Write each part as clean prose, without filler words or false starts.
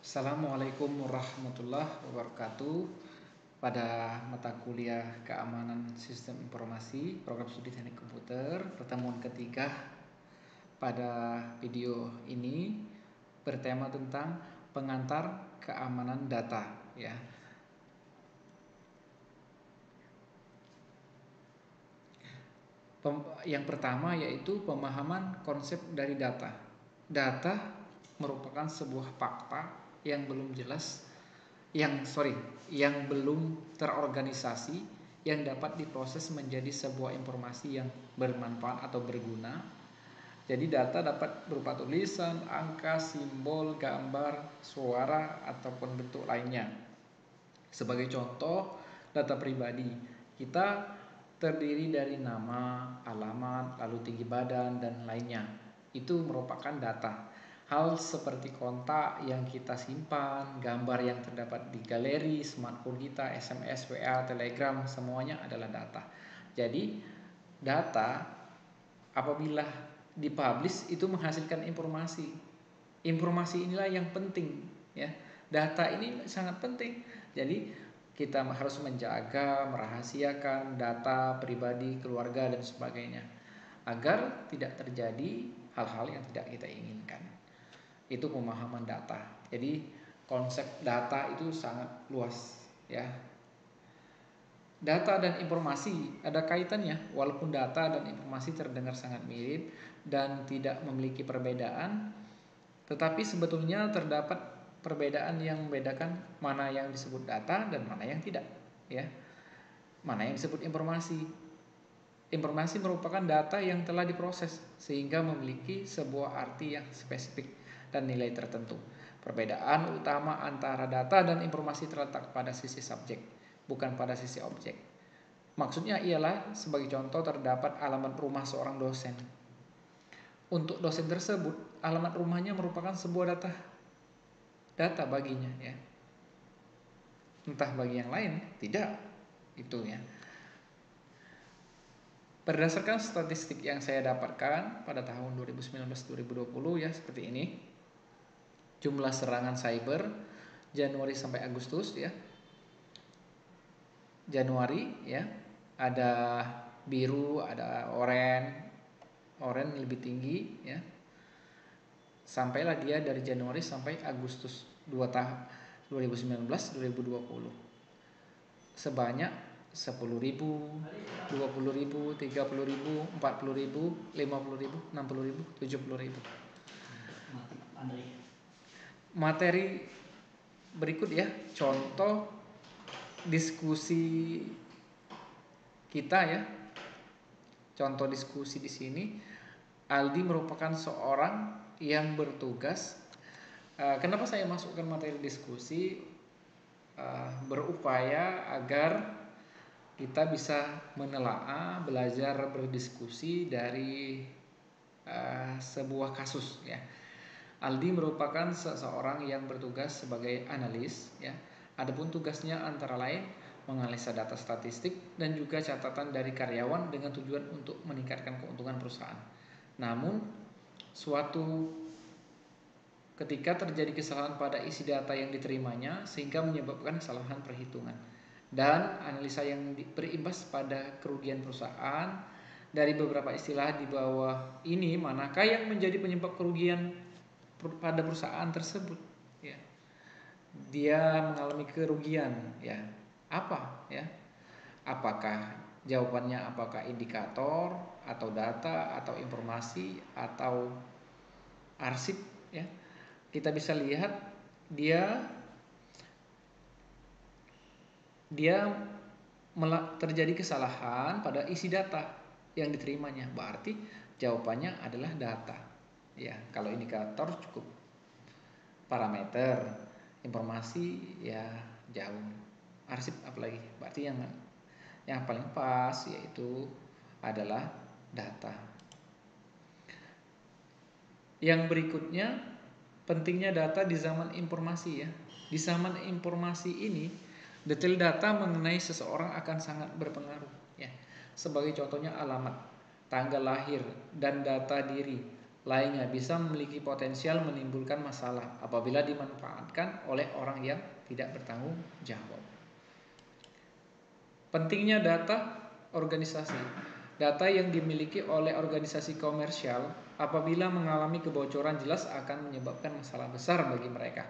Assalamualaikum warahmatullahi wabarakatuh. Pada mata kuliah Keamanan Sistem Informasi, Program Studi Teknik Komputer, pertemuan ketiga pada video ini bertema tentang pengantar keamanan data, ya. Yang pertama yaitu pemahaman konsep dari data. Data merupakan sebuah fakta yang belum jelas, yang belum terorganisasi, yang dapat diproses menjadi sebuah informasi yang bermanfaat atau berguna. Jadi data dapat berupa tulisan, angka, simbol, gambar, suara, ataupun bentuk lainnya. Sebagai contoh, data pribadi kita terdiri dari nama, alamat, lalu tinggi badan, dan lainnya. Itu merupakan data. Hal seperti kontak yang kita simpan, gambar yang terdapat di galeri, smartphone kita, SMS, WA, Telegram, semuanya adalah data. Jadi, data apabila dipublish itu menghasilkan informasi. Informasi inilah yang penting, ya. Data ini sangat penting. Jadi, kita harus menjaga, merahasiakan data pribadi, keluarga, dan sebagainya agar tidak terjadi hal-hal yang tidak kita inginkan. Itu pemahaman data. Jadi konsep data itu sangat luas, ya. Data dan informasi ada kaitannya, walaupun data dan informasi terdengar sangat mirip dan tidak memiliki perbedaan, tetapi sebetulnya terdapat perbedaan yang membedakan mana yang disebut data dan mana yang tidak, ya. Mana yang disebut informasi. Informasi merupakan data yang telah diproses sehingga memiliki sebuah arti yang spesifik dan nilai tertentu. Perbedaan utama antara data dan informasi terletak pada sisi subjek, bukan pada sisi objek. Maksudnya ialah, sebagai contoh, terdapat alamat rumah seorang dosen. Untuk dosen tersebut, alamat rumahnya merupakan sebuah data baginya, ya. Entah bagi yang lain tidak, itu, ya. Berdasarkan statistik yang saya dapatkan pada tahun 2019-2020, ya, seperti ini. Jumlah serangan cyber Januari sampai Agustus, ya. Januari, ya, ada biru, ada oranye lebih tinggi, ya. Sampailah dia dari Januari sampai Agustus 2019-2020 sebanyak 10.000, 20.000, 30.000, 40.000, 50.000, 60.000, 70.000. Materi berikut, ya, contoh diskusi kita, ya. Contoh diskusi di sini, Aldi merupakan seorang yang bertugas. Kenapa saya masukkan materi diskusi? Berupaya agar kita bisa menelaah, belajar berdiskusi dari sebuah kasus, ya. Aldi merupakan seseorang yang bertugas sebagai analis, ya. Adapun tugasnya antara lain menganalisa data statistik dan juga catatan dari karyawan dengan tujuan untuk meningkatkan keuntungan perusahaan. Namun, suatu ketika terjadi kesalahan pada isi data yang diterimanya sehingga menyebabkan kesalahan perhitungan dan analisa yang berimbas pada kerugian perusahaan. Dari beberapa istilah di bawah ini, manakah yang menjadi penyebab kerugian pada perusahaan tersebut, ya? Dia mengalami kerugian, ya. Apa, ya? Apakah jawabannya apakah indikator atau data atau informasi atau arsip, ya? Kita bisa lihat dia terjadi kesalahan pada isi data yang diterimanya. Berarti jawabannya adalah data, ya. Kalau indikator cukup parameter, informasi ya jauh, arsip apalagi. Berarti yang paling pas yaitu adalah data. Yang berikutnya, pentingnya data di zaman informasi, ya. Di zaman informasi ini, detail data mengenai seseorang akan sangat berpengaruh, ya. Sebagai contohnya alamat, tanggal lahir, dan data diri, lainnya bisa memiliki potensial menimbulkan masalah apabila dimanfaatkan oleh orang yang tidak bertanggung jawab. Pentingnya data organisasi. Data yang dimiliki oleh organisasi komersial apabila mengalami kebocoran jelas akan menyebabkan masalah besar bagi mereka.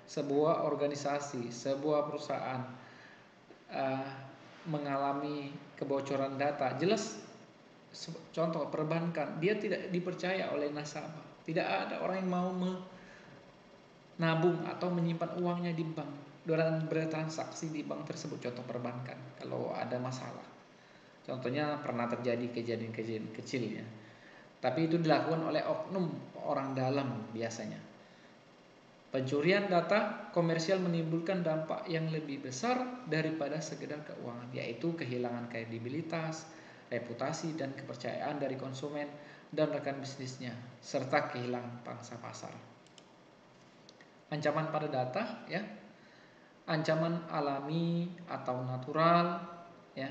Sebuah organisasi, sebuah perusahaan mengalami kebocoran data, jelas contoh perbankan, dia tidak dipercaya oleh nasabah. Tidak ada orang yang mau menabung atau menyimpan uangnya di bank dan bertransaksi di bank tersebut, contoh perbankan, kalau ada masalah. Contohnya pernah terjadi kejadian-kejadian kecil ya. Tapi itu dilakukan oleh oknum orang dalam biasanya. Pencurian data komersial menimbulkan dampak yang lebih besar daripada sekedar keuangan, yaitu kehilangan kredibilitas, reputasi dan kepercayaan dari konsumen dan rekan bisnisnya, serta kehilangan pangsa pasar. Ancaman pada data ya. Ancaman alami atau natural ya.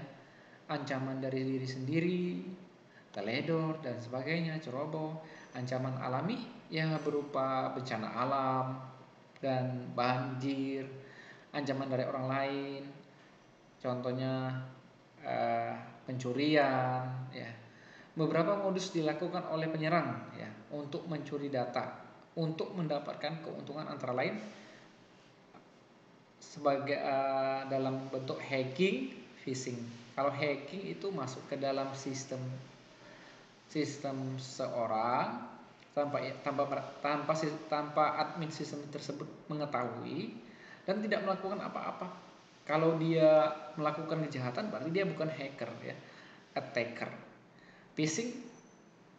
Ancaman dari diri sendiri, teledor dan sebagainya, ceroboh. Ancaman alami yang berupa bencana alam dan banjir. Ancaman dari orang lain, contohnya pencurian ya. Beberapa modus dilakukan oleh penyerang ya untuk mencuri data untuk mendapatkan keuntungan, antara lain sebagai dalam bentuk hacking, phishing. Kalau hacking itu masuk ke dalam sistem seorang tanpa admin sistem tersebut mengetahui dan tidak melakukan apa-apa. Kalau dia melakukan kejahatan berarti dia bukan hacker ya, attacker. Phishing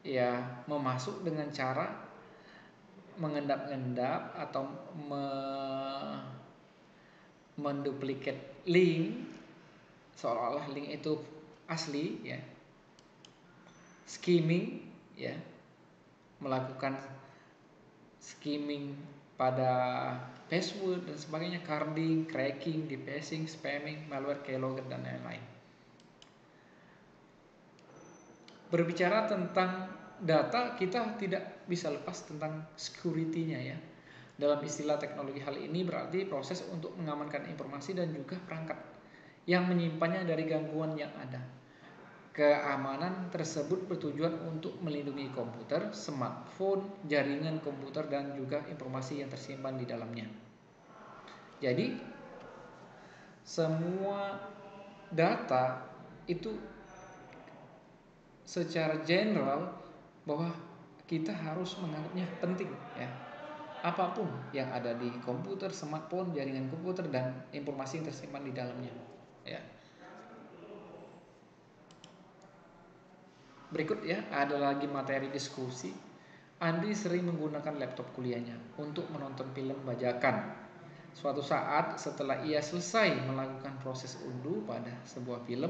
ya memasuk dengan cara mengendap-endap atau menduplikat link seolah-olah link itu asli ya. Skimming ya, melakukan skimming pada password dan sebagainya, carding, cracking, defacing, spamming, malware, keylogger dan lain-lain. Berbicara tentang data, kita tidak bisa lepas tentang security-nya ya. Dalam istilah teknologi, hal ini berarti proses untuk mengamankan informasi dan juga perangkat yang menyimpannya dari gangguan yang ada. Keamanan tersebut bertujuan untuk melindungi komputer, smartphone, jaringan komputer dan juga informasi yang tersimpan di dalamnya. Jadi semua data itu secara general bahwa kita harus menganggapnya penting ya. Apapun yang ada di komputer, smartphone, jaringan komputer dan informasi yang tersimpan di dalamnya ya. Berikut ya, ada lagi materi diskusi. Andri sering menggunakan laptop kuliahnya untuk menonton film bajakan. Suatu saat setelah ia selesai melakukan proses unduh pada sebuah film,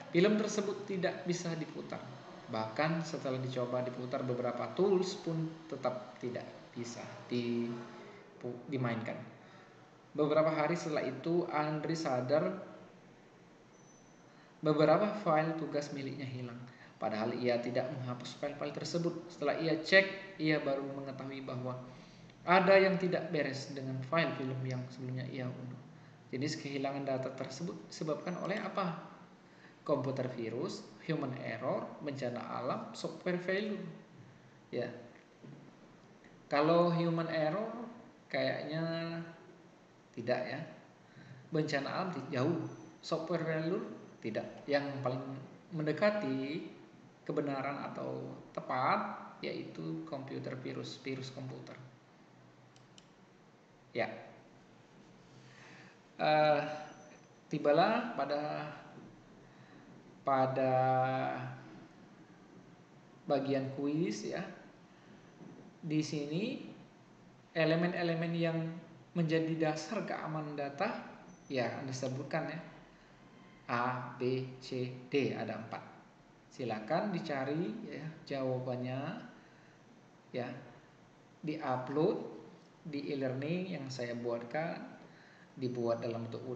film tersebut tidak bisa diputar. Bahkan setelah dicoba diputar beberapa tools pun tetap tidak bisa dimainkan. Beberapa hari setelah itu Andri sadar beberapa file tugas miliknya hilang. Padahal ia tidak menghapus file-file tersebut. Setelah ia cek, ia baru mengetahui bahwa ada yang tidak beres dengan file film yang sebelumnya ia unduh. Jadi kehilangan data tersebut disebabkan oleh apa? Komputer virus, human error, bencana alam, software failure. Ya. Kalau human error kayaknya tidak ya. Bencana alam jauh. Software failure tidak. Yang paling mendekati kebenaran atau tepat yaitu komputer virus komputer. Ya, tibalah pada bagian kuis ya. Di sini elemen-elemen yang menjadi dasar keamanan data ya Anda sebutkan ya. A, B, C, D ada 4. Silakan dicari ya jawabannya ya, diupload di e-learning yang saya buatkan, dibuat dalam bentuk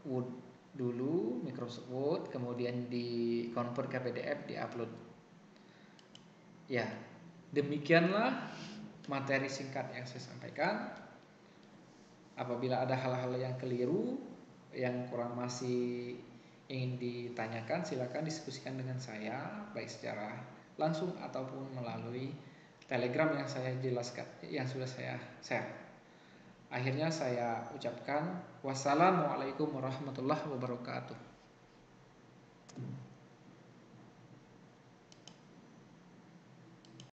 Word dulu, Microsoft Word, kemudian di convert ke PDF, diupload ya. Demikianlah materi singkat yang saya sampaikan. Apabila ada hal-hal yang keliru, yang kurang masih ingin ditanyakan, silakan diskusikan dengan saya, baik secara langsung ataupun melalui Telegram yang saya jelaskan, yang sudah saya share. Akhirnya saya ucapkan wassalamualaikum warahmatullahi wabarakatuh.